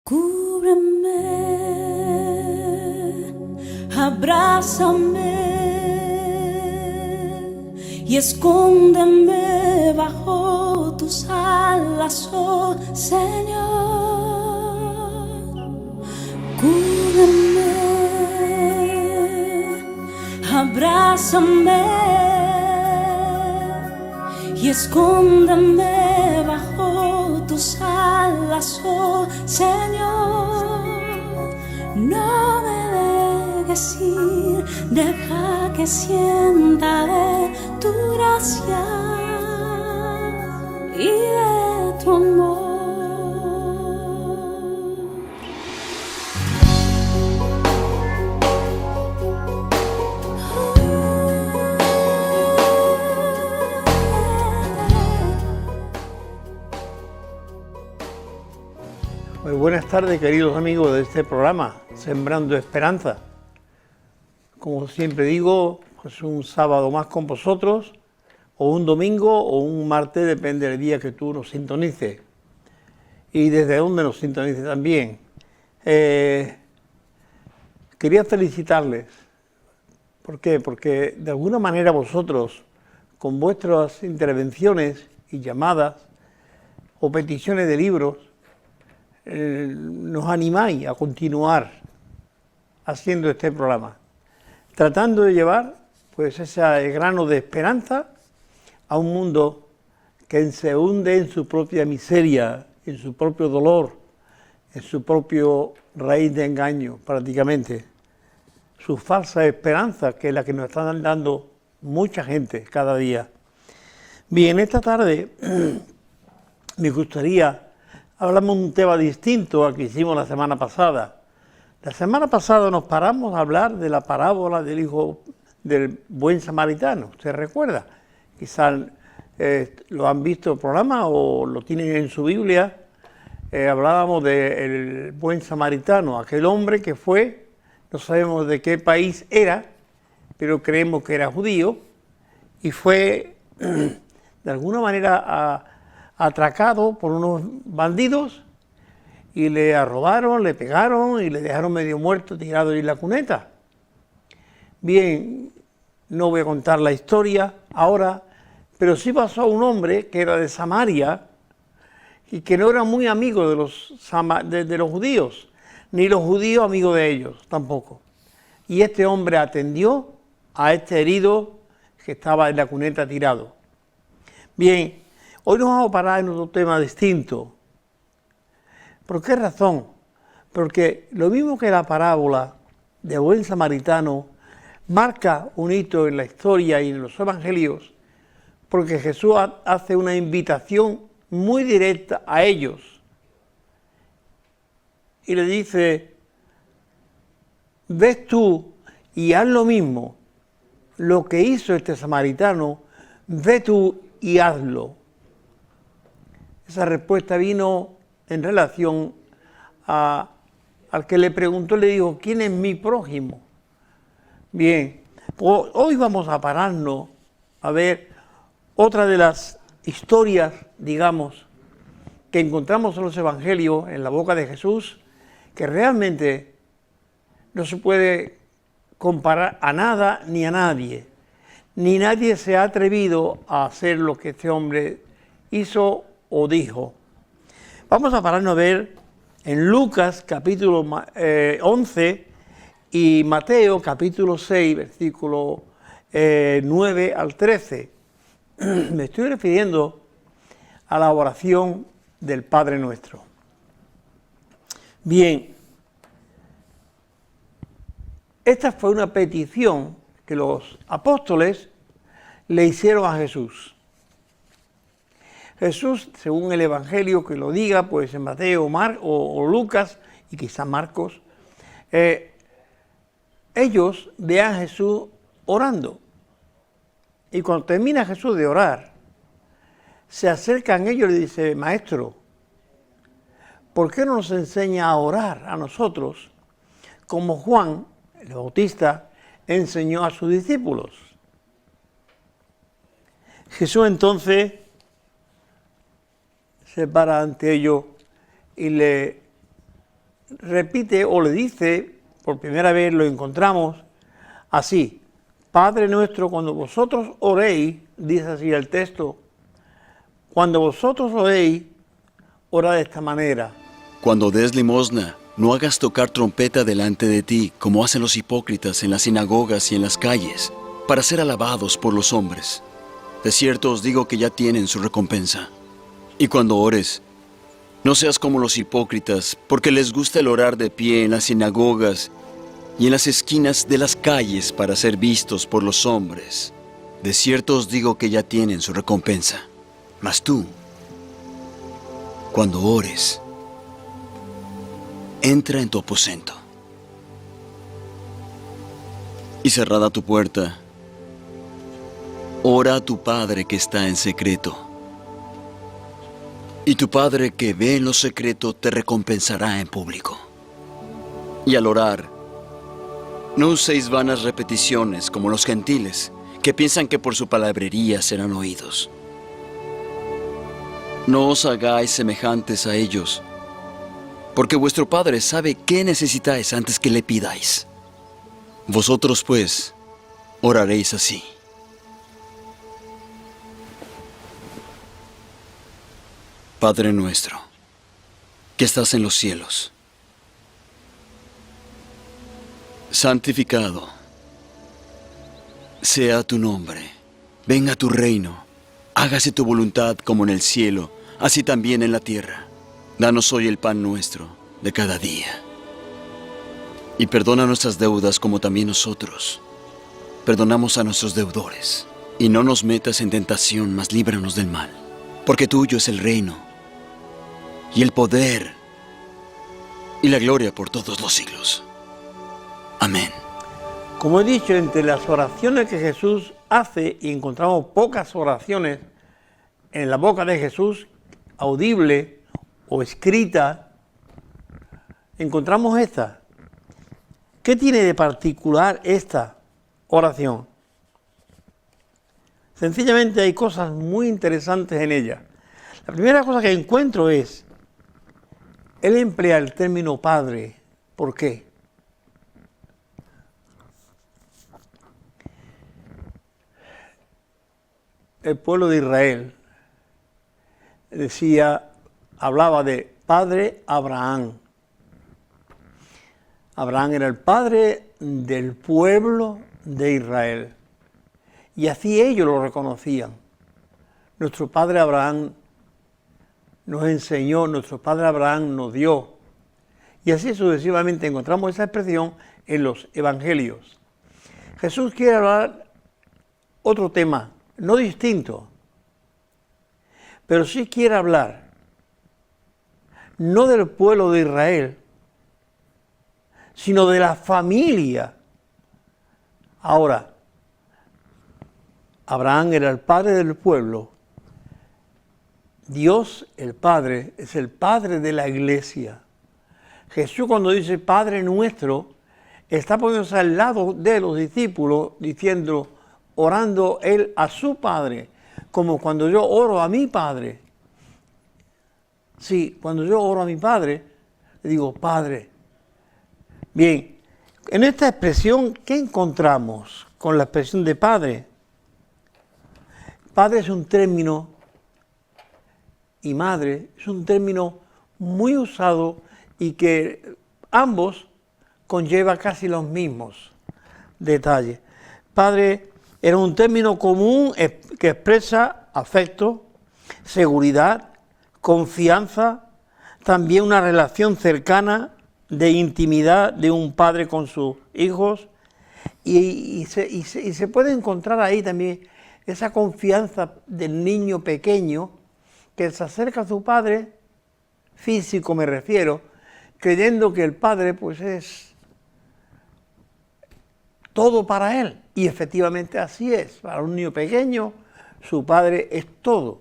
Cúbreme, abrázame y escóndeme bajo tus alas, oh Señor. Cúbreme, abrázame y escóndeme bajo tus alas, oh Señor. No me dejes ir, deja que sienta de tu gracia y de tu amor. Muy buenas tardes, queridos amigos de este programa, Sembrando Esperanza. Como siempre digo, es un sábado más con vosotros, o un domingo o un martes, depende del día que tú nos sintonices y desde dónde nos sintonices también. Quería felicitarles. ¿Por qué? Porque de alguna manera vosotros, con vuestras intervenciones y llamadas o peticiones de libros, nos animáis a continuar haciendo este programa, tratando de llevar pues ese grano de esperanza a un mundo que se hunde en su propia miseria, en su propio dolor, en su propio raíz de engaño prácticamente, su falsa esperanza, que es la que nos están dando mucha gente cada día. Bien, esta tarde me gustaría hablamos de un tema distinto al que hicimos la semana pasada. La semana pasada nos paramos a hablar de la parábola del hijo del buen samaritano. ¿Se recuerda? Quizás lo han visto el programa o lo tienen en su Biblia. Hablábamos del buen samaritano, aquel hombre que fue, no sabemos de qué país era, pero creemos que era judío, y fue de alguna manera atracado por unos bandidos y le robaron, le pegaron y le dejaron medio muerto tirado en la cuneta. Bien, no voy a contar la historia ahora, pero sí pasó a un hombre que era de Samaria y que no era muy amigo de los judíos, ni los judíos amigos de ellos tampoco. Y este hombre atendió a este herido que estaba en la cuneta tirado. Bien, hoy nos vamos a parar en otro tema distinto. ¿Por qué razón? Porque lo mismo que la parábola de buen samaritano marca un hito en la historia y en los evangelios, porque Jesús hace una invitación muy directa a ellos y le dice: ves tú y haz lo mismo, lo que hizo este samaritano, ve tú y hazlo. Esa respuesta vino en relación al que le preguntó, le dijo: ¿quién es mi prójimo? Bien, pues hoy vamos a pararnos a ver otra de las historias, digamos, que encontramos en los evangelios, en la boca de Jesús, que realmente no se puede comparar a nada ni a nadie. Ni nadie se ha atrevido a hacer lo que este hombre hizo o dijo. Vamos a pararnos a ver en Lucas capítulo 11 y Mateo capítulo 6, versículo 9 al 13. Me estoy refiriendo a la oración del Padre Nuestro. Bien, esta fue una petición que los apóstoles le hicieron a Jesús. Jesús, según el Evangelio que lo diga, pues en Mateo o Lucas y quizás Marcos, ellos vean a Jesús orando. Y cuando termina Jesús de orar, se acercan ellos y le dicen: Maestro, ¿por qué no nos enseña a orar a nosotros como Juan, el Bautista, enseñó a sus discípulos? Jesús entonces se para ante ellos y le repite o le dice, por primera vez lo encontramos así: Padre nuestro, cuando vosotros oréis, dice así el texto, cuando vosotros oréis, orad de esta manera. Cuando des limosna, no hagas tocar trompeta delante de ti, como hacen los hipócritas en las sinagogas y en las calles, para ser alabados por los hombres. De cierto os digo que ya tienen su recompensa. Y cuando ores, no seas como los hipócritas, porque les gusta el orar de pie en las sinagogas y en las esquinas de las calles para ser vistos por los hombres. De cierto os digo que ya tienen su recompensa. Mas tú, cuando ores, entra en tu aposento y cerrada tu puerta, ora a tu Padre que está en secreto. Y tu Padre que ve en lo secreto te recompensará en público. Y al orar, no uséis vanas repeticiones como los gentiles, que piensan que por su palabrería serán oídos. No os hagáis semejantes a ellos, porque vuestro Padre sabe qué necesitáis antes que le pidáis. Vosotros, pues, oraréis así: Padre nuestro, que estás en los cielos, santificado sea tu nombre, venga tu reino, hágase tu voluntad como en el cielo, así también en la tierra. Danos hoy el pan nuestro de cada día. Y perdona nuestras deudas como también nosotros perdonamos a nuestros deudores. Y no nos metas en tentación, mas líbranos del mal. Porque tuyo es el reino, y el poder, y la gloria por todos los siglos. Amén. Como he dicho, entre las oraciones que Jesús hace, y encontramos pocas oraciones en la boca de Jesús, audible o escrita, encontramos esta. ¿Qué tiene de particular esta oración? Sencillamente hay cosas muy interesantes en ella. La primera cosa que encuentro es, él emplea el término Padre. ¿Por qué? El pueblo de Israel hablaba de Padre Abraham. Abraham era el padre del pueblo de Israel. Y así ellos lo reconocían. Nuestro padre Abraham nos enseñó, nuestro padre Abraham nos dio. Y así sucesivamente encontramos esa expresión en los evangelios. Jesús quiere hablar otro tema, no distinto, pero sí quiere hablar no del pueblo de Israel, sino de la familia. Ahora, Abraham era el padre del pueblo. Dios, el Padre, es el Padre de la iglesia. Jesús, cuando dice Padre nuestro, está poniéndose al lado de los discípulos, diciendo, orando él a su Padre, como cuando yo oro a mi Padre. Sí, cuando yo oro a mi Padre, le digo Padre. Bien, en esta expresión, ¿qué encontramos con la expresión de Padre? Padre es un término, y madre es un término muy usado y que ambos conlleva casi los mismos detalles. Padre era un término común que expresa afecto, seguridad, confianza, también una relación cercana de intimidad de un padre con sus hijos y se puede encontrar ahí también esa confianza del niño pequeño que se acerca a su padre, físico me refiero, creyendo que el padre pues es todo para él. Y efectivamente así es. Para un niño pequeño, su padre es todo.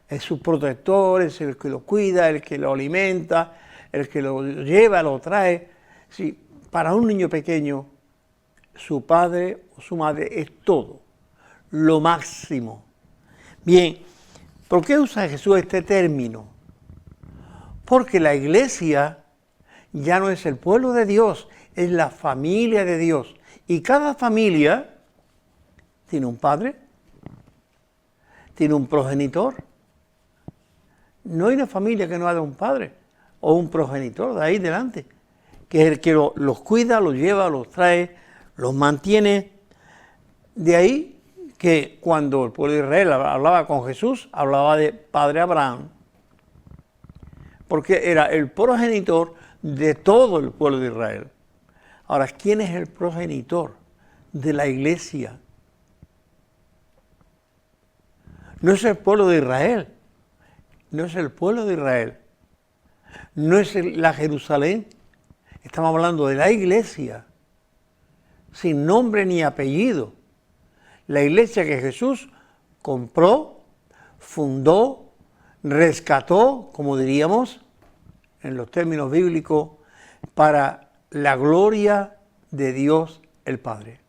Es su protector, es el que lo cuida, el que lo alimenta, el que lo lleva, lo trae. Sí, para un niño pequeño, su padre o su madre es todo, lo máximo. Bien, ¿por qué usa Jesús este término? Porque la iglesia ya no es el pueblo de Dios, es la familia de Dios. Y cada familia tiene un padre, tiene un progenitor. No hay una familia que no haya un padre o un progenitor de ahí delante, que es el que los cuida, los lleva, los trae, los mantiene. De ahí que cuando el pueblo de Israel hablaba con Jesús, hablaba de Padre Abraham, porque era el progenitor de todo el pueblo de Israel. Ahora, ¿quién es el progenitor de la iglesia? No es el pueblo de Israel, no es el pueblo de Israel, no es la Jerusalén, estamos hablando de la iglesia, sin nombre ni apellido. La iglesia que Jesús compró, fundó, rescató, como diríamos en los términos bíblicos, para la gloria de Dios el Padre.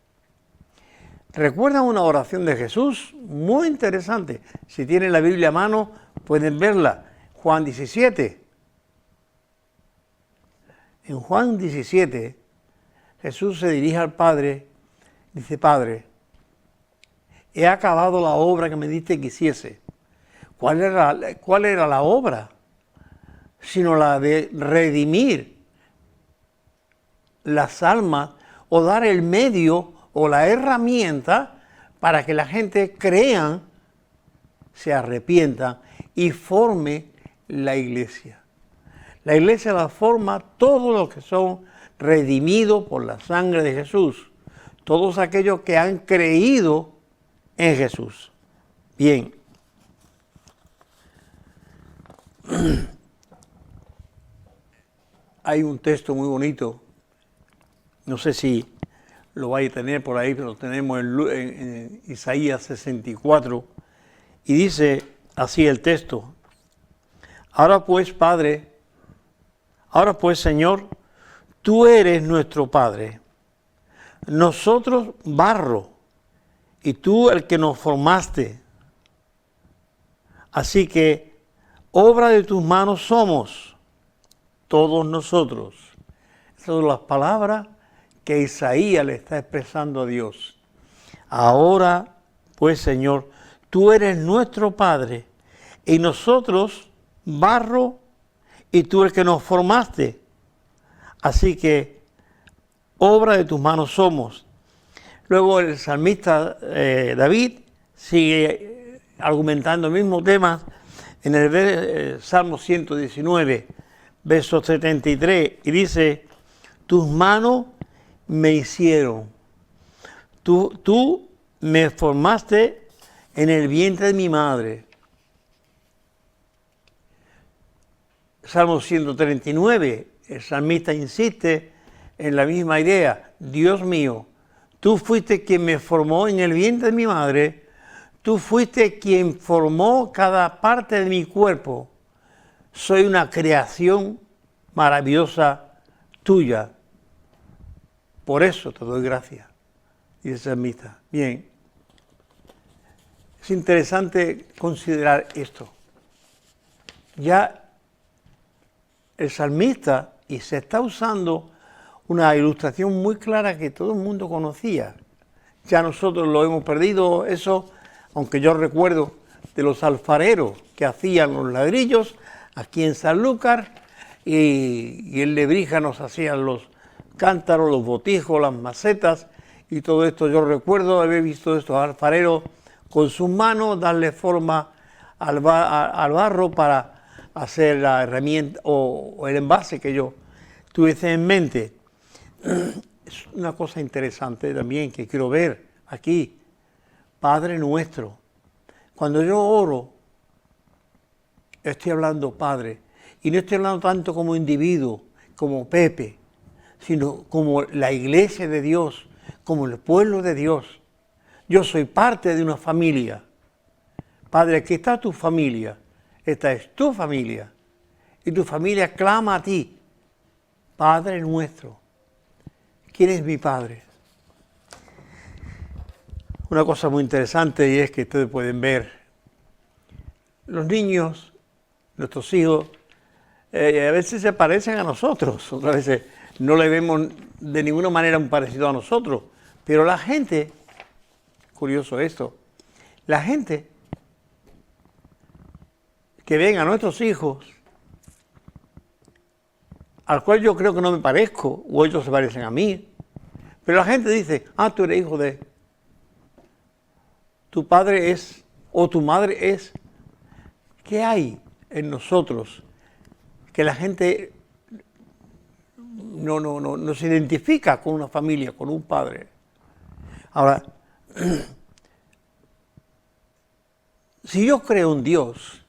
¿Recuerdan una oración de Jesús? Muy interesante. Si tienen la Biblia a mano, pueden verla. Juan 17. En Juan 17, Jesús se dirige al Padre, dice: Padre, he acabado la obra que me diste que hiciese. ¿Cuál era la obra? Sino la de redimir las almas o dar el medio o la herramienta para que la gente crean, se arrepienta y forme la iglesia. La iglesia la forma todos los que son redimidos por la sangre de Jesús, todos aquellos que han creído en Jesús. Bien. Hay un texto muy bonito, no sé si lo vais a tener por ahí, pero lo tenemos en Isaías 64, y dice así el texto: ahora pues, Padre, ahora pues, Señor, tú eres nuestro Padre, nosotros barro, y tú el que nos formaste. Así que obra de tus manos somos todos nosotros. Esas son las palabras que Isaías le está expresando a Dios. Ahora, pues, Señor, tú eres nuestro Padre, y nosotros barro, y tú el que nos formaste. Así que obra de tus manos somos. Luego el salmista David sigue argumentando el mismo tema en el Salmo 119, verso 73, y dice: tus manos me hicieron, tú me formaste en el vientre de mi madre. Salmo 139, el salmista insiste en la misma idea: Dios mío, tú fuiste quien me formó en el vientre de mi madre, tú fuiste quien formó cada parte de mi cuerpo. Soy una creación maravillosa tuya. Por eso te doy gracias, dice el salmista. Bien, es interesante considerar esto. Ya el salmista, y se está usando una ilustración muy clara que todo el mundo conocía. Ya nosotros lo hemos perdido eso, aunque yo recuerdo de los alfareros que hacían los ladrillos aquí en Sanlúcar, y el Lebrija nos hacían los cántaros, los botijos, las macetas y todo esto. Yo recuerdo haber visto estos alfareros con sus manos darle forma al barro para hacer la herramienta o el envase que yo tuviese en mente. Es una cosa interesante también que quiero ver aquí. Padre nuestro. Cuando yo oro, estoy hablando Padre. Y no estoy hablando tanto como individuo, como Pepe, sino como la iglesia de Dios, como el pueblo de Dios. Yo soy parte de una familia. Padre, aquí está tu familia. Esta es tu familia. Y tu familia clama a ti. Padre nuestro. ¿Quién es mi Padre? Una cosa muy interesante, y es que ustedes pueden ver, los niños, nuestros hijos, a veces se parecen a nosotros, otras veces no le vemos de ninguna manera un parecido a nosotros. Pero la gente, curioso esto, la gente que ven a nuestros hijos, al cual yo creo que no me parezco, o ellos se parecen a mí, pero la gente dice, tú eres hijo de, tu padre es, o tu madre es. ¿Qué hay en nosotros que la gente no se identifica con una familia, con un padre? Ahora, si yo creo en Dios,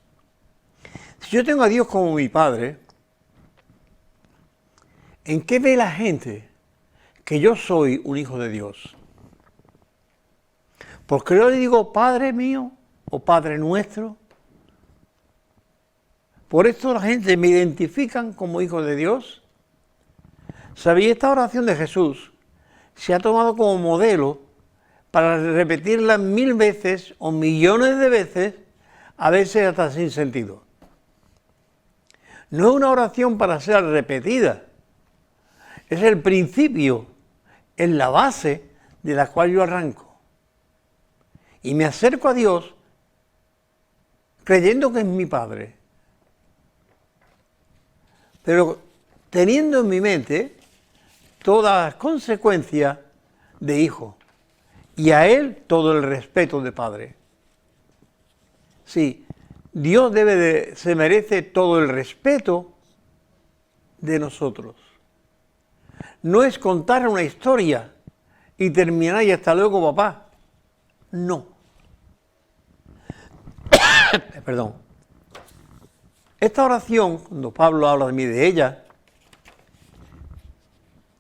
si yo tengo a Dios como mi padre, ¿en qué ve la gente que yo soy un hijo de Dios? Porque yo le digo Padre mío o Padre nuestro. Por esto la gente me identifican como hijo de Dios. ¿Sabía? Esta oración de Jesús se ha tomado como modelo para repetirla 1000 veces o millones de veces, a veces hasta sin sentido. No es una oración para ser repetida, es el principio, es la base de la cual yo arranco. Y me acerco a Dios creyendo que es mi Padre, pero teniendo en mi mente todas las consecuencias de hijo y a Él todo el respeto de Padre. Sí, Dios se merece todo el respeto de nosotros. No es contar una historia y terminar y hasta luego, papá. No. Perdón. Esta oración, cuando Pablo habla de mí de ella,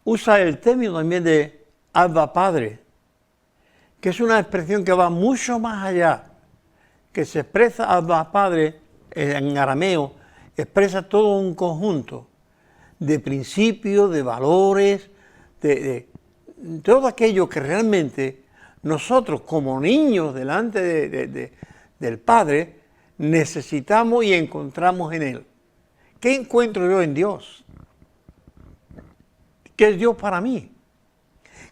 usa el término también de Abba Padre, que es una expresión que va mucho más allá, que se expresa Abba Padre en arameo, expresa todo un conjunto de principios, de valores, de todo aquello que realmente nosotros como niños delante del Padre necesitamos y encontramos en Él. ¿Qué encuentro yo en Dios? ¿Qué es Dios para mí?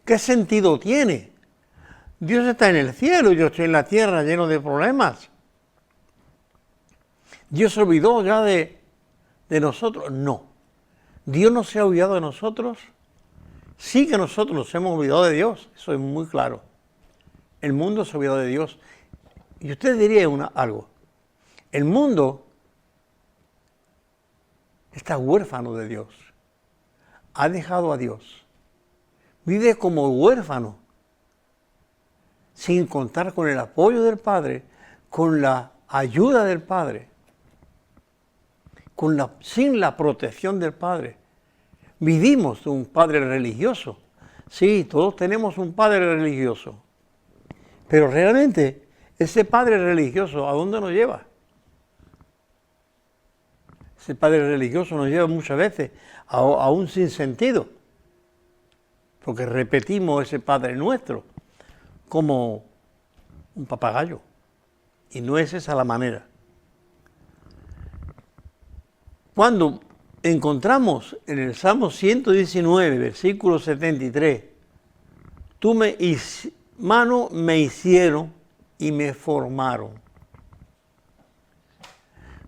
¿Qué sentido tiene? Dios está en el cielo y yo estoy en la tierra lleno de problemas. ¿Dios se olvidó ya de nosotros? No. ¿Dios no se ha olvidado de nosotros? Sí que nosotros nos hemos olvidado de Dios, eso es muy claro. El mundo se ha olvidado de Dios. Y usted diría algo. El mundo está huérfano de Dios. Ha dejado a Dios. Vive como huérfano, sin contar con el apoyo del Padre, con la ayuda del Padre, sin la protección del Padre. Vivimos de un Padre religioso. Sí, todos tenemos un Padre religioso. Pero realmente, ese Padre religioso, ¿a dónde nos lleva? Ese Padre religioso nos lleva muchas veces a un sinsentido, porque repetimos ese Padre nuestro como un papagayo, y no es esa la manera. Cuando encontramos en el Salmo 119, versículo 73, mano me hicieron y me formaron.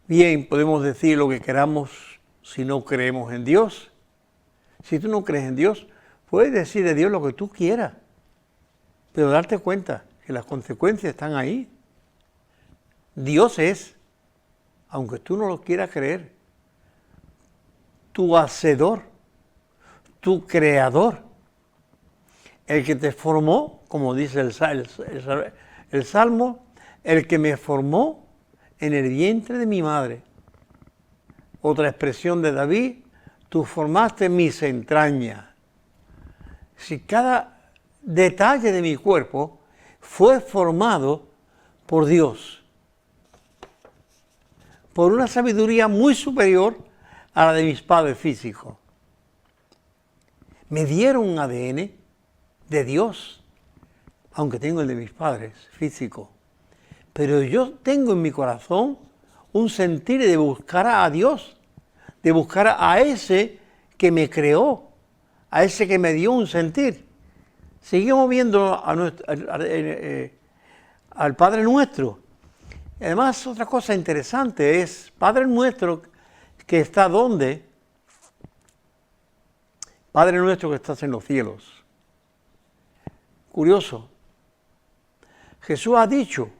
Bien, podemos decir lo que queramos si no creemos en Dios. Si tú no crees en Dios, puedes decir de Dios lo que tú quieras, pero darte cuenta que las consecuencias están ahí. Dios es, aunque tú no lo quieras creer, tu hacedor, tu creador, el que te formó, como dice el Salmo, el que me formó en el vientre de mi madre. Otra expresión de David, tú formaste mis entrañas. Si cada detalle de mi cuerpo fue formado por Dios, por una sabiduría muy superior a la de mis padres físicos. Me dieron un ADN de Dios, aunque tengo el de mis padres físicos. Pero yo tengo en mi corazón un sentir de buscar a Dios, de buscar a ese que me creó, a ese que me dio un sentir. Seguimos viendo al Padre Nuestro. Además, otra cosa interesante es Padre Nuestro que está ¿dónde? Padre Nuestro que estás en los cielos. Curioso. Jesús ha dicho,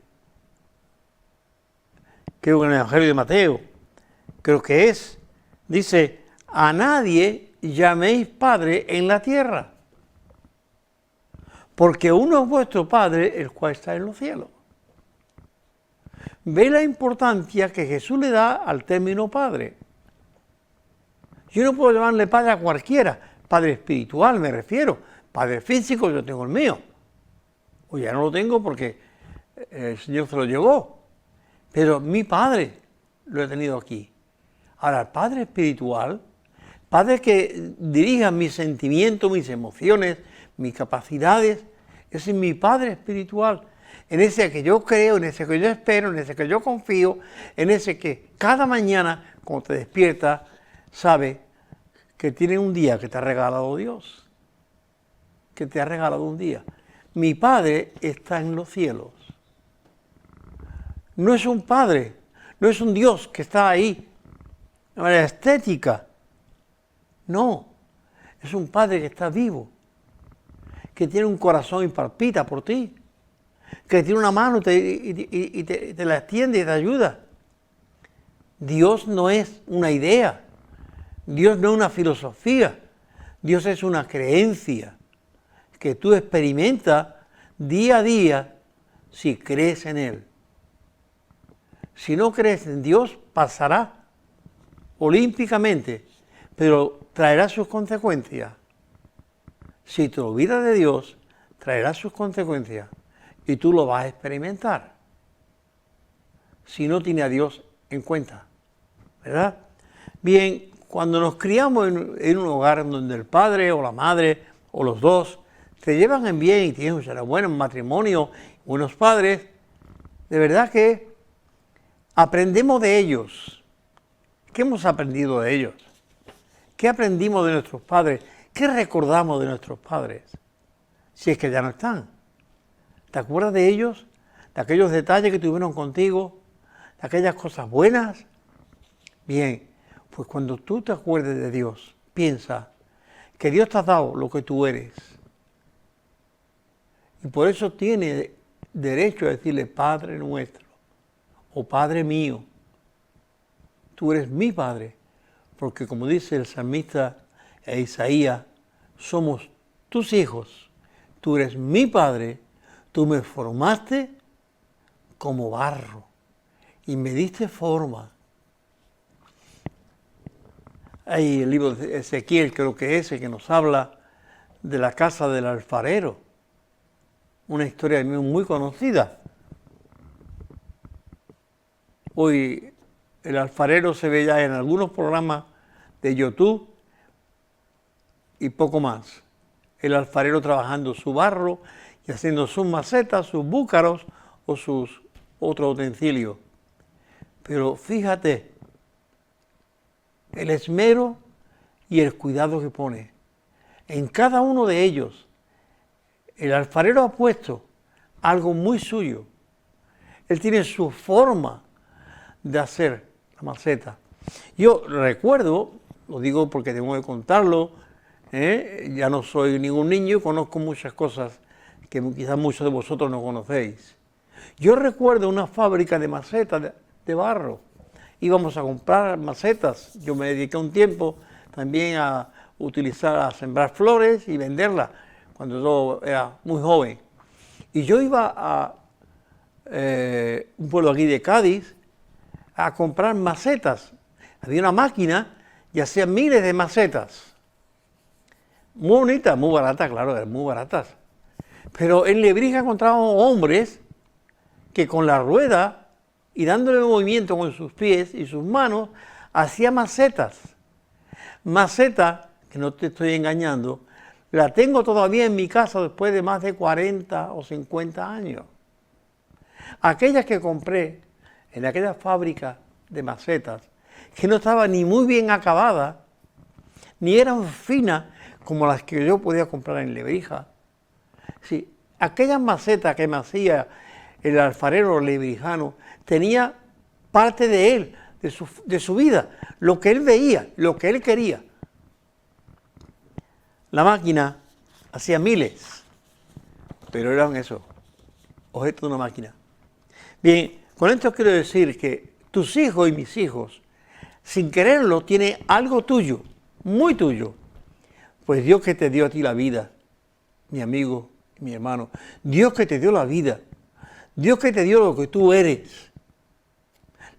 creo que en el Evangelio de Mateo, creo que es, dice, a nadie llaméis Padre en la tierra, porque uno es vuestro Padre, el cual está en los cielos. Ve la importancia que Jesús le da al término Padre. Yo no puedo llamarle Padre a cualquiera, Padre espiritual me refiero, Padre físico yo tengo el mío, o ya no lo tengo porque el Señor se lo llevó, pero mi Padre lo he tenido aquí. Ahora, el Padre espiritual, Padre que dirija mis sentimientos, mis emociones, mis capacidades, ese es mi Padre espiritual, en ese que yo creo, en ese que yo espero, en ese que yo confío, en ese que cada mañana, cuando te despiertas, sabe que tiene un día que te ha regalado Dios, que te ha regalado un día. Mi Padre está en los cielos. No es un Padre, no es un Dios que está ahí de manera estética. No, es un Padre que está vivo, que tiene un corazón y palpita por ti, que tiene una mano y te la extiende y te ayuda. Dios no es una idea, Dios no es una filosofía, Dios es una creencia que tú experimentas día a día si crees en Él. Si no crees en Dios, pasará olímpicamente, pero traerá sus consecuencias. Si te olvidas de Dios, traerá sus consecuencias y tú lo vas a experimentar. Si no tiene a Dios en cuenta, ¿verdad? Bien, cuando nos criamos en un hogar donde el padre o la madre o los dos se llevan en bien y tienen un buen matrimonio, buenos padres, de verdad que aprendemos de ellos. ¿Qué hemos aprendido de ellos? ¿Qué aprendimos de nuestros padres? ¿Qué recordamos de nuestros padres? Si es que ya no están. ¿Te acuerdas de ellos? ¿De aquellos detalles que tuvieron contigo? ¿De aquellas cosas buenas? Bien, pues cuando tú te acuerdes de Dios, piensa que Dios te ha dado lo que tú eres. Y por eso tiene derecho a decirle Padre nuestro o Padre mío. Tú eres mi Padre, porque como dice el salmista Isaías, somos tus hijos. Tú eres mi Padre, tú me formaste como barro y me diste forma. Hay el libro de Ezequiel, creo que es, que nos habla de la casa del alfarero. Una historia muy conocida. Hoy el alfarero se ve ya en algunos programas de YouTube y poco más. El alfarero trabajando su barro y haciendo sus macetas, sus búcaros o sus otros utensilios. Pero fíjate, el esmero y el cuidado que pone. En cada uno de ellos, el alfarero ha puesto algo muy suyo. Él tiene su forma de hacer la maceta. Yo recuerdo, lo digo porque tengo que contarlo, ya no soy ningún niño, conozco muchas cosas que quizás muchos de vosotros no conocéis. Yo recuerdo una fábrica de macetas de barro. Íbamos a comprar macetas. Yo me dediqué un tiempo también a sembrar flores y venderlas cuando yo era muy joven. Y yo iba a un pueblo aquí de Cádiz a comprar macetas. Había una máquina y hacían miles de macetas. Muy bonitas, muy baratas, claro, eran muy baratas. Pero en Lebrija encontrábamos hombres que con la rueda y dándole movimiento con sus pies y sus manos, hacía macetas. Maceta, que no te estoy engañando, la tengo todavía en mi casa después de más de 40 o 50 años. Aquellas que compré en aquella fábrica de macetas, que no estaba ni muy bien acabada, ni eran finas como las que yo podía comprar en Lebrija. Sí, aquellas macetas que me hacía el alfarero lebrijano tenía parte de él, de su vida, lo que él veía, lo que él quería. La máquina hacía miles, pero eran eso, objetos de una máquina. Bien, con esto quiero decir que tus hijos y mis hijos, sin quererlo, tienen algo tuyo, muy tuyo. Pues Dios que te dio a ti la vida, mi amigo, mi hermano, Dios que te dio la vida, Dios que te dio lo que tú eres,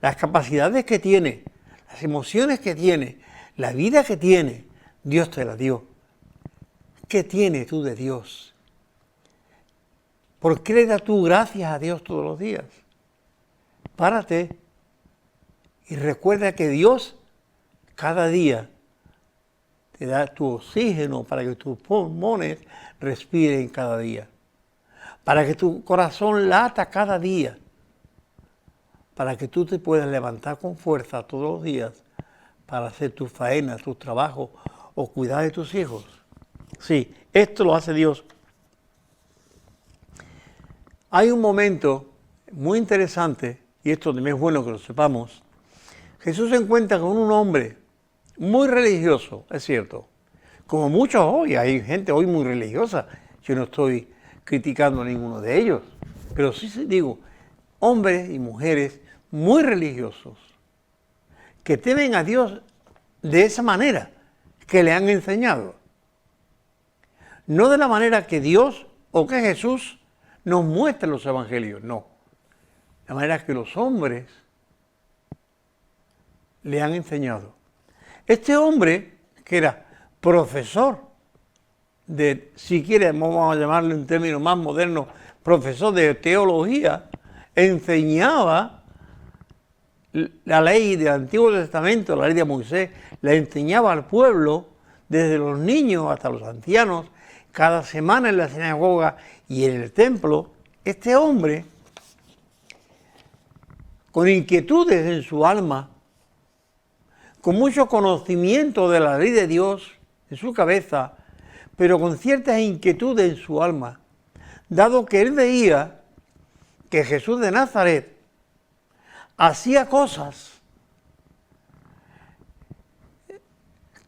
las capacidades que tienes, las emociones que tienes, la vida que tienes, Dios te la dio. ¿Qué tienes tú de Dios? ¿Por qué le das tú gracias a Dios todos los días? Párate y recuerda que Dios cada día te da tu oxígeno para que tus pulmones respiren cada día, para que tu corazón lata cada día, para que tú te puedas levantar con fuerza todos los días para hacer tus faenas, tus trabajos o cuidar de tus hijos. Sí, esto lo hace Dios. Hay un momento muy interesante, y esto también es bueno que lo sepamos. Jesús se encuentra con un hombre muy religioso, es cierto, como muchos hoy, hay gente hoy muy religiosa, yo no estoy criticando a ninguno de ellos, pero sí digo, hombres y mujeres muy religiosos, que temen a Dios de esa manera que le han enseñado. No de la manera que Dios o que Jesús nos muestra en los evangelios, no. La manera que los hombres le han enseñado. Este hombre, que era profesor de, si quiere, vamos a llamarle un término más moderno, profesor de teología, enseñaba la ley del Antiguo Testamento, la ley de Moisés, la enseñaba al pueblo, desde los niños hasta los ancianos, cada semana en la sinagoga y en el templo. Este hombre, con inquietudes en su alma, con mucho conocimiento de la ley de Dios en su cabeza, pero con ciertas inquietudes en su alma, dado que él veía que Jesús de Nazaret hacía cosas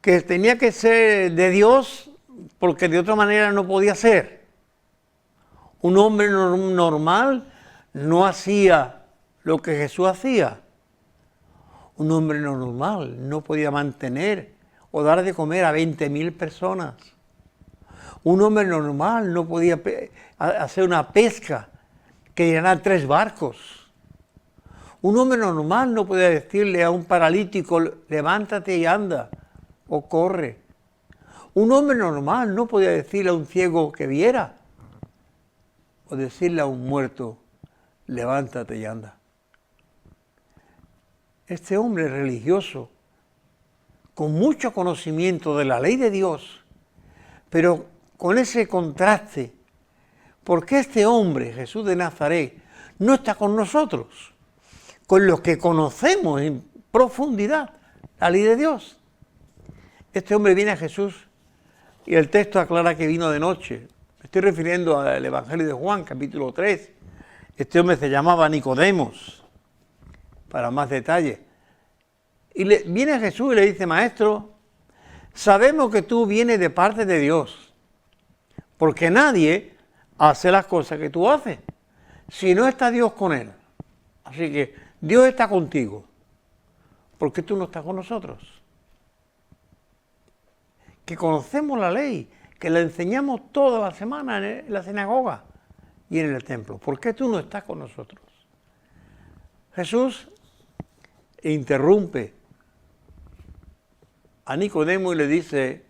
que tenía que ser de Dios porque de otra manera no podía ser. Un hombre normal no hacía lo que Jesús hacía. Un hombre normal no podía mantener o dar de comer a 20.000 personas. Un hombre normal no podía hacer una pesca que llenara 3 barcos. Un hombre normal no podía decirle a un paralítico, levántate y anda, o corre. Un hombre normal no podía decirle a un ciego que viera, o decirle a un muerto, levántate y anda. Este hombre religioso, con mucho conocimiento de la ley de Dios, pero con ese contraste, porque este hombre, Jesús de Nazaret, no está con nosotros, con los que conocemos en profundidad la ley de Dios. Este hombre viene a Jesús y el texto aclara que vino de noche. Me estoy refiriendo al Evangelio de Juan, capítulo 3. Este hombre se llamaba Nicodemos, para más detalles. Y viene a Jesús y le dice, Maestro, sabemos que tú vienes de parte de Dios, porque nadie hace las cosas que tú haces, si no está Dios con él. Así que Dios está contigo, ¿por qué tú no estás con nosotros? Que conocemos la ley, que la enseñamos toda la semana en la sinagoga y en el templo. ¿Por qué tú no estás con nosotros? Jesús interrumpe a Nicodemo y le dice,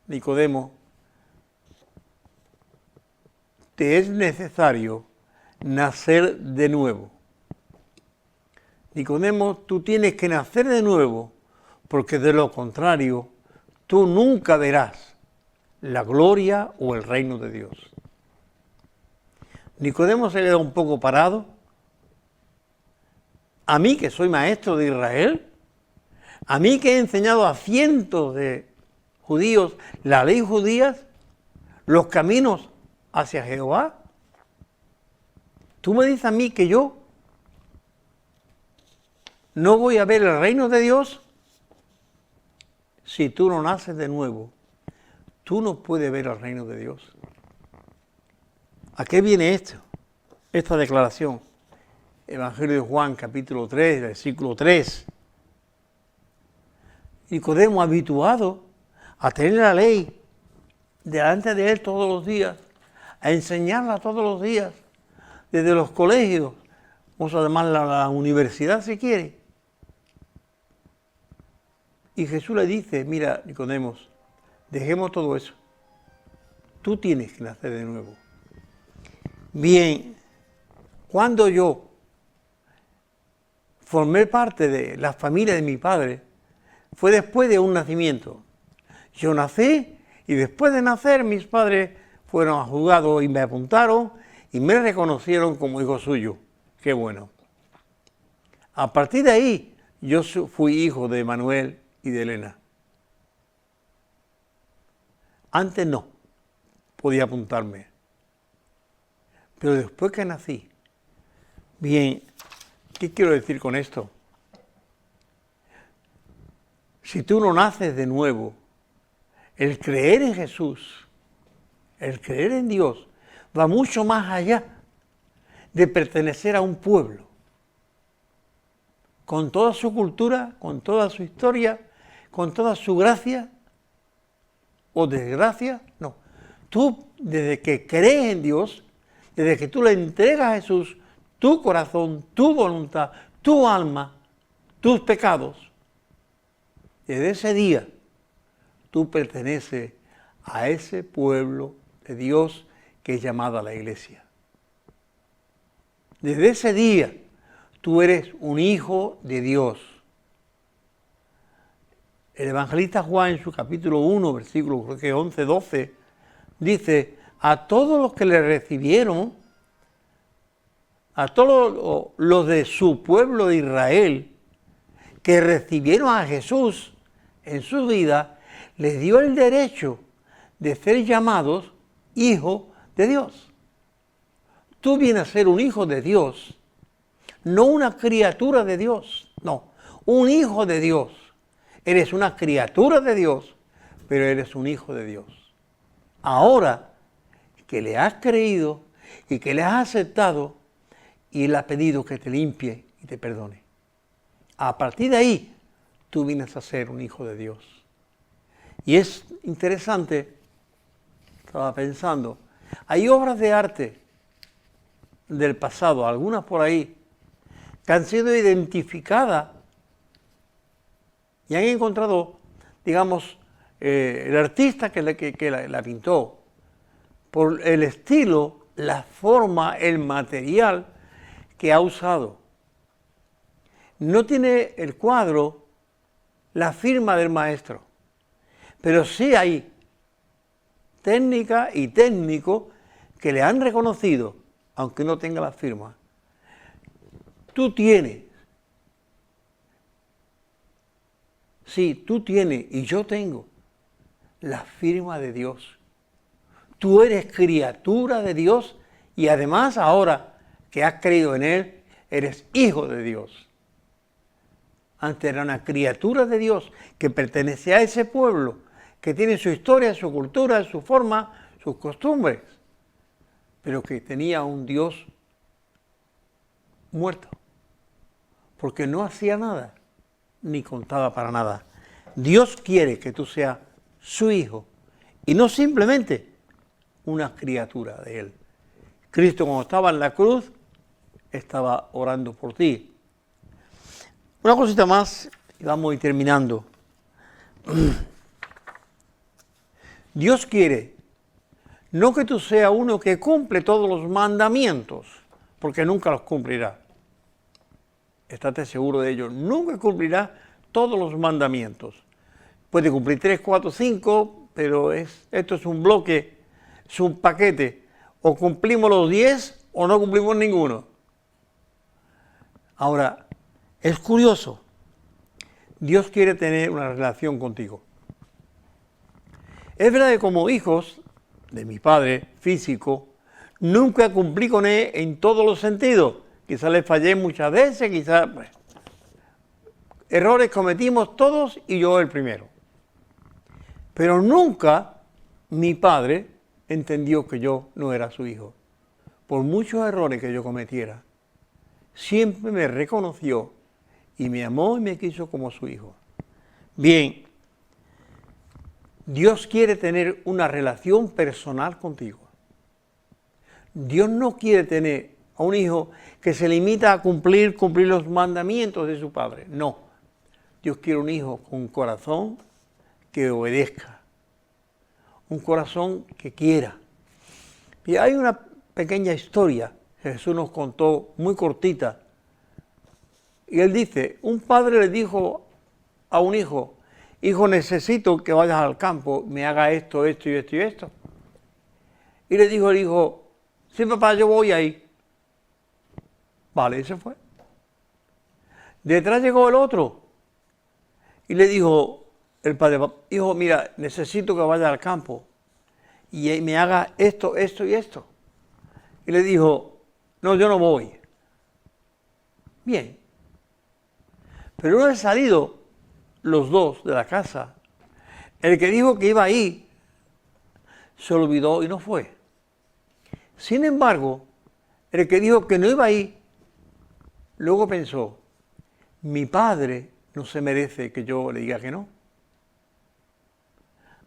Nicodemo, te es necesario nacer de nuevo. Nicodemo, tú tienes que nacer de nuevo, porque de lo contrario, tú nunca verás la gloria o el reino de Dios. Nicodemo se queda un poco parado. A mí, que soy maestro de Israel, A mí que he enseñado a cientos de judíos la ley judía, los caminos hacia Jehová. Tú me dices a mí que yo no voy a ver el reino de Dios. Si tú no naces de nuevo, tú no puedes ver el reino de Dios. ¿A qué viene esto? Esta declaración. Evangelio de Juan, capítulo 3, versículo 3. Nicodemo, habituado a tener la ley delante de él todos los días, a enseñarla todos los días, desde los colegios, vamos a llamarla la universidad si quiere. Y Jesús le dice, mira, Nicodemo, dejemos todo eso. Tú tienes que nacer de nuevo. Bien, cuando yo formé parte de la familia de mi padre, fue después de un nacimiento. Yo nací y después de nacer mis padres fueron a juzgado y me apuntaron y me reconocieron como hijo suyo. Qué bueno. A partir de ahí yo fui hijo de Manuel y de Elena. Antes no podía apuntarme. Pero después que nací, bien, ¿qué quiero decir con esto? Si tú no naces de nuevo, el creer en Jesús, el creer en Dios, va mucho más allá de pertenecer a un pueblo. Con toda su cultura, con toda su historia, con toda su gracia o desgracia, no. Tú, desde que crees en Dios, desde que tú le entregas a Jesús tu corazón, tu voluntad, tu alma, tus pecados, desde ese día tú perteneces a ese pueblo de Dios que es llamada la iglesia. Desde ese día tú eres un hijo de Dios. El evangelista Juan en su capítulo 1, versículo creo que 11, 12, dice, a todos los que le recibieron, a todos los de su pueblo de Israel, que recibieron a Jesús en su vida, les dio el derecho de ser llamados hijos de Dios. Tú vienes a ser un hijo de Dios, no una criatura de Dios, no, un hijo de Dios. Eres una criatura de Dios, pero eres un hijo de Dios. Ahora que le has creído y que le has aceptado, y Él ha pedido que te limpie y te perdone. A partir de ahí, tú vienes a ser un hijo de Dios. Y es interesante, estaba pensando, hay obras de arte del pasado, algunas por ahí, que han sido identificadas y han encontrado, digamos, el artista que la pintó, por el estilo, la forma, el material que ha usado. No tiene el cuadro la firma del maestro, pero sí hay técnica y técnico que le han reconocido, aunque no tenga la firma. Tú tienes, sí, tú tienes y yo tengo la firma de Dios. Tú eres criatura de Dios y además ahora que has creído en Él, eres hijo de Dios. Antes era una criatura de Dios que pertenece a ese pueblo, que tiene su historia, su cultura, su forma, sus costumbres, pero que tenía un Dios muerto, porque no hacía nada, ni contaba para nada. Dios quiere que tú seas su hijo, y no simplemente una criatura de Él. Cristo, cuando estaba en la cruz, estaba orando por ti. Una cosita más, y vamos a ir terminando. Dios quiere no que tú seas uno que cumple todos los mandamientos, porque nunca los cumplirá. Estate seguro de ello, nunca cumplirá todos los mandamientos. Puede cumplir 3, 4, 5, pero esto es un bloque, es un paquete. O cumplimos los 10 o no cumplimos ninguno. Ahora, es curioso, Dios quiere tener una relación contigo. Es verdad que como hijos de mi padre físico, nunca cumplí con él en todos los sentidos. Quizás le fallé muchas veces, quizás... Bueno, errores cometimos todos y yo el primero. Pero nunca mi padre entendió que yo no era su hijo. Por muchos errores que yo cometiera, siempre me reconoció y me amó y me quiso como su hijo. Bien, Dios quiere tener una relación personal contigo. Dios no quiere tener a un hijo que se limita a cumplir los mandamientos de su padre. No, Dios quiere un hijo con un corazón que obedezca, un corazón que quiera. Y hay una pequeña historia que Jesús nos contó, muy cortita. Y él dice, un padre le dijo a un hijo, hijo, necesito que vayas al campo, me haga esto, esto y esto y esto. Y le dijo el hijo, sí papá, yo voy ahí. Vale, y se fue. Detrás llegó el otro y le dijo el padre, hijo, mira, necesito que vayas al campo y me haga esto, esto y esto. Y le dijo, no, yo no voy. Bien. Pero una vez salido los dos de la casa, el que dijo que iba ahí se olvidó y no fue. Sin embargo, el que dijo que no iba ahí, luego pensó, mi padre no se merece que yo le diga que no.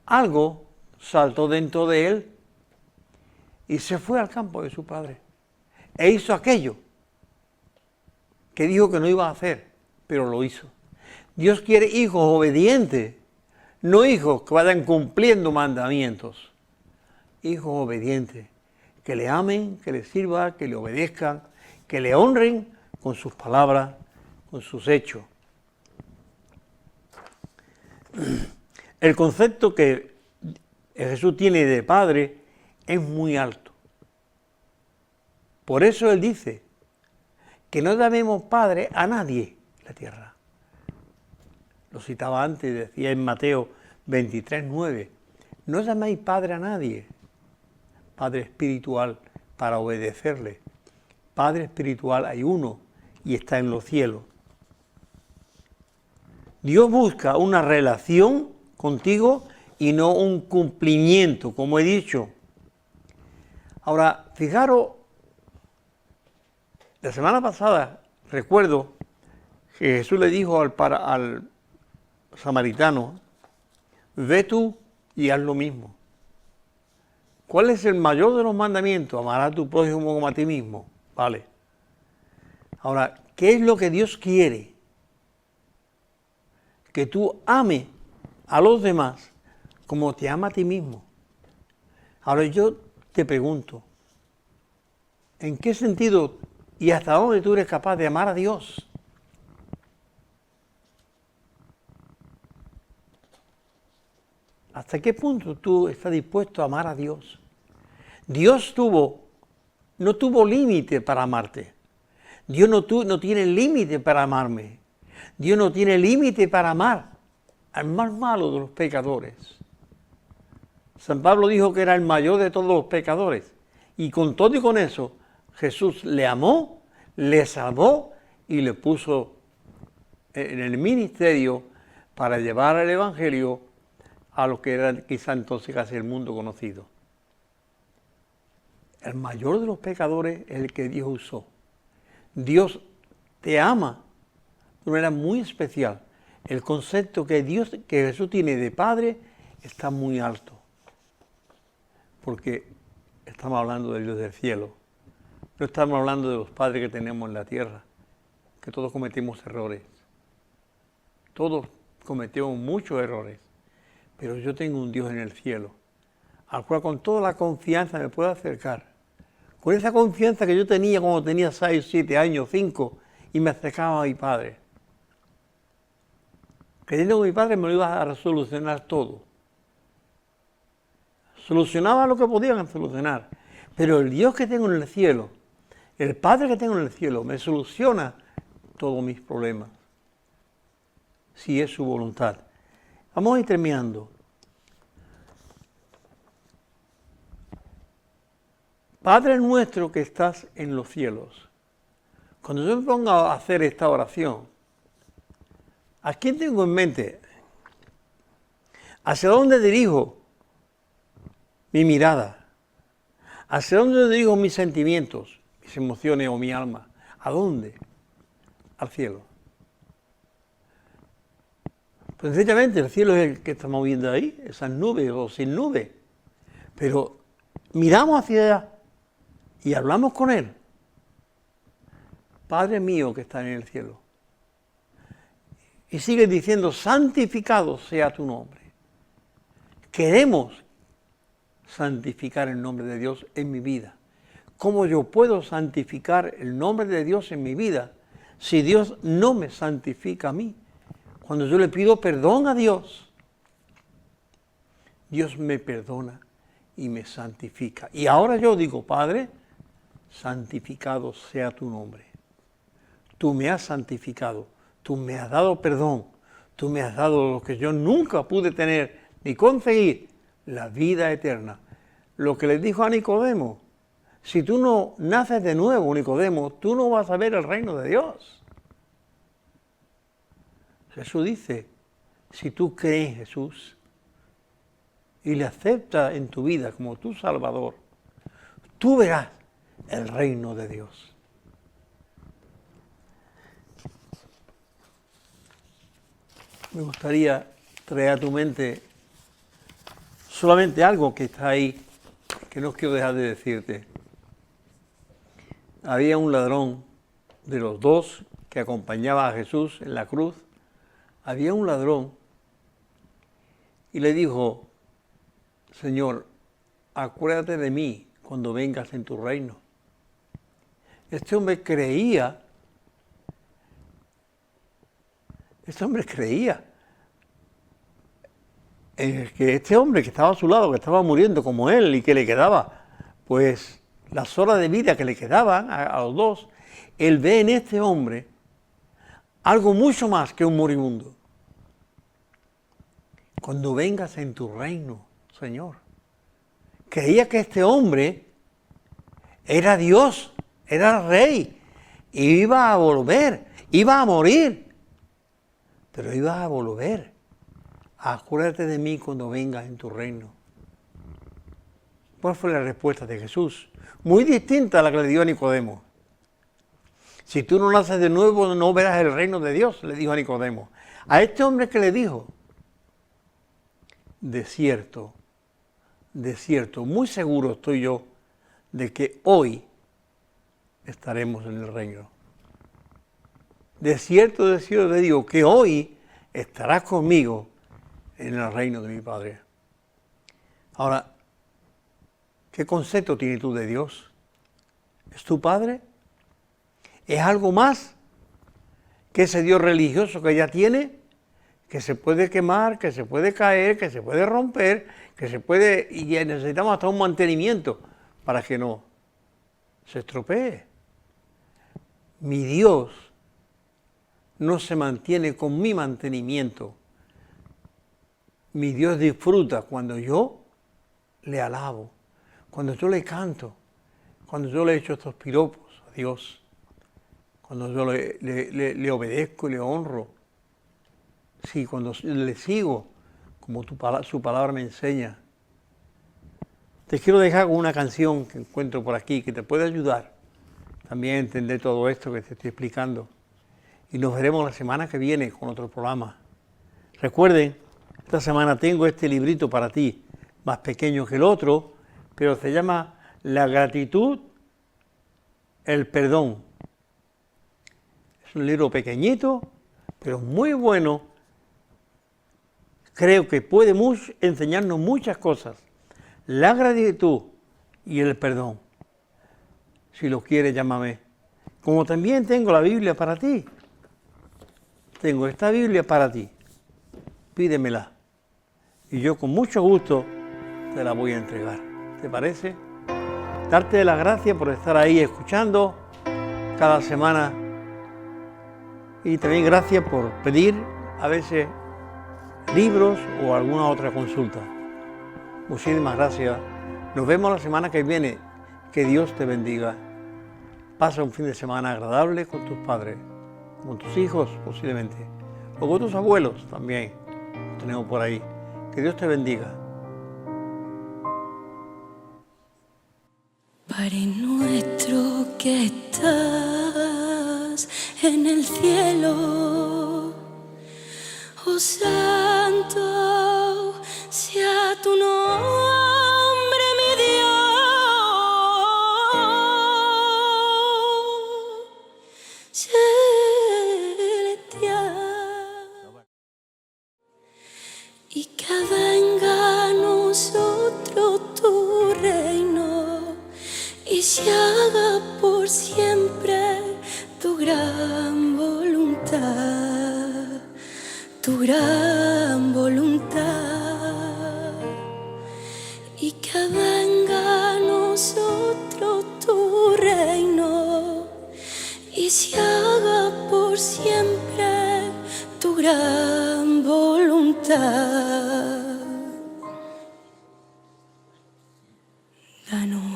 Algo saltó dentro de él y se fue al campo de su padre. E hizo aquello que dijo que no iba a hacer, pero lo hizo. Dios quiere hijos obedientes, no hijos que vayan cumpliendo mandamientos. Hijos obedientes, que le amen, que le sirvan, que le obedezcan, que le honren con sus palabras, con sus hechos. El concepto que Jesús tiene de padre es muy alto. Por eso Él dice que no llamemos padre a nadie en la tierra. Lo citaba antes, decía en Mateo 23:9, no llaméis padre a nadie, padre espiritual para obedecerle. Padre espiritual hay uno y está en los cielos. Dios busca una relación contigo y no un cumplimiento, como he dicho. Ahora, fijaros, la semana pasada recuerdo que Jesús le dijo al samaritano, ve tú y haz lo mismo. ¿Cuál es el mayor de los mandamientos? Amarás a tu prójimo como a ti mismo. Vale. Ahora, ¿qué es lo que Dios quiere? Que tú ames a los demás como te ama a ti mismo. Ahora yo te pregunto, ¿en qué sentido y hasta dónde tú eres capaz de amar a Dios? ¿Hasta qué punto tú estás dispuesto a amar a Dios? Dios no tuvo límite para amarte. Dios no tiene límite para amarme. Dios no tiene límite para amar al más malo de los pecadores. San Pablo dijo que era el mayor de todos los pecadores. Y con todo y con eso, Jesús le amó, le salvó y le puso en el ministerio para llevar el Evangelio a lo que era quizá entonces casi el mundo conocido. El mayor de los pecadores es el que Dios usó. Dios te ama de una manera muy especial. El concepto que Jesús tiene de Padre está muy alto. Porque estamos hablando del Dios del cielo. No estamos hablando de los padres que tenemos en la tierra, que todos cometimos errores. Todos cometemos muchos errores. Pero yo tengo un Dios en el cielo, al cual con toda la confianza me puedo acercar. Con esa confianza que yo tenía cuando tenía 6, 7 años, 5, y me acercaba a mi Padre. Creyendo que mi Padre me lo iba a solucionar todo. Solucionaba lo que podían solucionar. Pero el Dios que tengo en el cielo, el Padre que tengo en el cielo, me soluciona todos mis problemas. si es su voluntad. Vamos a ir terminando. Padre nuestro que estás en los cielos. Cuando yo me pongo a hacer esta oración, ¿a quién tengo en mente? ¿Hacia dónde dirijo mi mirada? ¿Hacia dónde dirijo mis sentimientos, mis emociones o mi alma? ¿A dónde? Al cielo. Pues sencillamente el cielo es el que estamos viendo ahí, esas nubes o sin nubes. Pero miramos hacia allá y hablamos con Él. Padre mío que está en el cielo. Y sigue diciendo, santificado sea tu nombre. Queremos santificar el nombre de Dios en mi vida. ¿Cómo yo puedo santificar el nombre de Dios en mi vida si Dios no me santifica a mí? Cuando yo le pido perdón a Dios, Dios me perdona y me santifica. Y ahora yo digo, Padre, santificado sea tu nombre. Tú me has santificado, tú me has dado perdón, tú me has dado lo que yo nunca pude tener ni conseguir, la vida eterna. Lo que le dijo a Nicodemo, si tú no naces de nuevo, Nicodemo, tú no vas a ver el reino de Dios. Jesús dice, si tú crees en Jesús y le aceptas en tu vida como tu Salvador, tú verás el reino de Dios. Me gustaría traer a tu mente solamente algo que está ahí, que no quiero dejar de decirte. Había un ladrón de los dos que acompañaba a Jesús en la cruz. Había un ladrón y le dijo, Señor, acuérdate de mí cuando vengas en tu reino. Este hombre creía en que este hombre que estaba a su lado, que estaba muriendo como él y que le quedaba, pues las horas de vida que le quedaban a los dos, él ve en este hombre algo mucho más que un moribundo. Cuando vengas en tu reino, Señor. Creía que este hombre era Dios, era rey, y iba a volver, iba a morir, pero iba a volver. Acuérdate de mí cuando vengas en tu reino. ¿Cuál fue la respuesta de Jesús? Muy distinta a la que le dio a Nicodemo. Si tú no naces de nuevo, no verás el reino de Dios, le dijo a Nicodemo. A este hombre que le dijo, de cierto, muy seguro estoy yo de que hoy estaremos en el reino. De cierto te digo que hoy estarás conmigo en el reino de mi Padre. Ahora, ¿qué concepto tienes tú de Dios? ¿Es tu Padre? ¿Es algo más que ese Dios religioso que ya tiene? Que se puede quemar, que se puede caer, que se puede romper, que se puede, y necesitamos hasta un mantenimiento para que no se estropee. Mi Dios no se mantiene con mi mantenimiento. Mi Dios disfruta cuando yo le alabo, cuando yo le canto, cuando yo le echo estos piropos a Dios, cuando yo le obedezco y le honro. Sí, cuando le sigo, como su palabra me enseña. Te quiero dejar con una canción que encuentro por aquí, que te puede ayudar también a entender todo esto que te estoy explicando. Y nos veremos la semana que viene con otro programa. Recuerden, esta semana tengo este librito para ti, más pequeño que el otro, pero se llama La gratitud, el perdón. Es un libro pequeñito, pero muy bueno. Creo que puede enseñarnos muchas cosas. La gratitud y el perdón. Si lo quieres, llámame. Como también tengo la Biblia para ti. Tengo esta Biblia para ti. Pídemela. Y yo con mucho gusto te la voy a entregar. ¿Te parece? Darte las gracias por estar ahí escuchando cada semana. Y también gracias por pedir a veces libros o alguna otra consulta. Muchísimas gracias. Nos vemos la semana que viene. Que Dios te bendiga. Pasa un fin de semana agradable con tus padres, con tus hijos posiblemente, o con tus abuelos también. Los tenemos por ahí. Que Dios te bendiga. Padre nuestro que estás en el cielo, oh santo sea tu nombre, mi Dios celestial, y que venga a nosotros tu reino y se haga por siempre tu gran voluntad, tu gran voluntad, y que venga a nosotros tu reino y se haga por siempre tu gran voluntad. Danos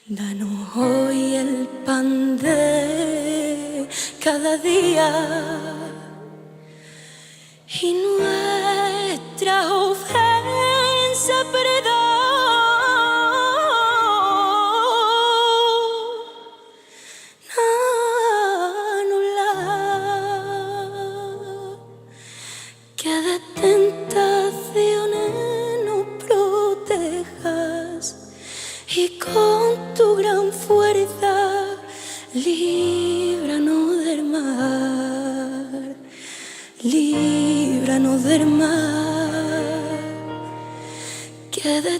danos hoy el pan de cada día y nuestra ofensa perdona. Que de tentaciones nos protejas y con tu gran fuerza líbranos del mal, líbranos del mal. Que de